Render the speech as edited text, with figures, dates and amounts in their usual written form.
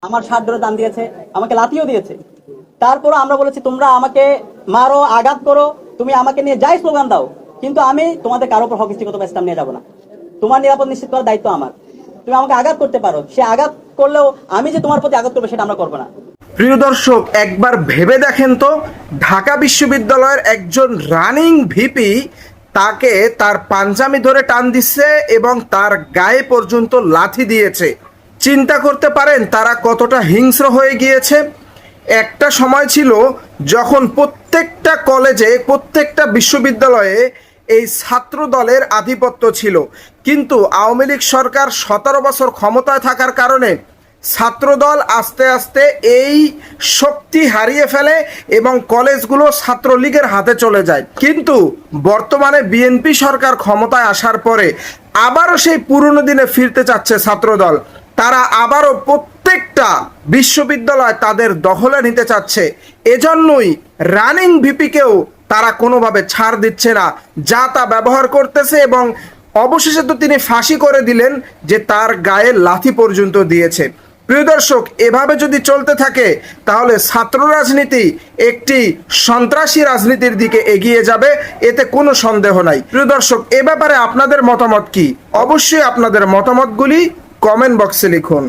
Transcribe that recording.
আমার শার্ট ধরে দান দিয়েছে, আমাকে লাথিও দিয়েছে। তারপর আমরা বলেছি তোমরা আমাকে মারো, আঘাত করো, তুমি আমাকে নিয়ে যাই স্লোগান দাও, কিন্তু আমি তোমাদের কারো উপর হকিস্টিগত স্ট্যাম্প নিয়ে যাবো না। তোমার নিরাপদ নিশ্চিত করার দায়িত্ব আমার। তুমি আমাকে আঘাত করতে পারো, সে আঘাত করলেও আমি যে তোমার প্রতি আঘাত করবো সেটা আমরা করবো না। প্রিয় দর্শক, একবার ভেবে দেখেন তো, ঢাকা বিশ্ববিদ্যালয়ের একজন রানিং ভিপি তাকে তার পাঞ্জাবি ধরে টান দিচ্ছে এবং তার গায়ে পর্যন্ত লাথি দিয়েছে। চিন্তা করতে পারেন তারা কতটা হিংস্র হয়ে গিয়েছে। একটা সময় ছিল যখন প্রত্যেকটা কলেজে, প্রত্যেকটা বিশ্ববিদ্যালয়ে এই ছাত্র দলের আধিপত্য ছিল, কিন্তু আওয়ামী লীগ সরকার 17 বছর ক্ষমতায় থাকার কারণে ছাত্রদল আস্তে আস্তে এই শক্তি হারিয়ে ফেলে এবং কলেজগুলো ছাত্রলীগের হাতে চলে যায়। কিন্তু বর্তমানে বিএনপি সরকার ক্ষমতায় আসার পরে আবারও সেই পুরনো দিনে ফিরতে চাচ্ছে ছাত্রদল। তারা আবারও প্রত্যেকটা বিশ্ববিদ্যালয় তাদের দখলে নিতে চাচ্ছে। এজন্যই রানিং ভিপিকেও তারা কোনোভাবে ছাড় দিচ্ছে না, যা তা ব্যবহার করতেছে এবং অবশেষে তো তিনি ফাঁসি করে দিলেন যে তার গায়ে লাথি পর্যন্ত দিয়েছে। প্রিয় দর্শক, এভাবে যদি চলতে থাকে তাহলে ছাত্র রাজনীতি একটি সন্ত্রাসী রাজনীতির দিকে এগিয়ে যাবে, এতে কোনো সন্দেহ নাই। প্রিয় দর্শক, এ ব্যাপারে আপনাদের মতামত কি? অবশ্যই আপনাদের মতামতগুলি কমেন্ট বক্সে লিখুন।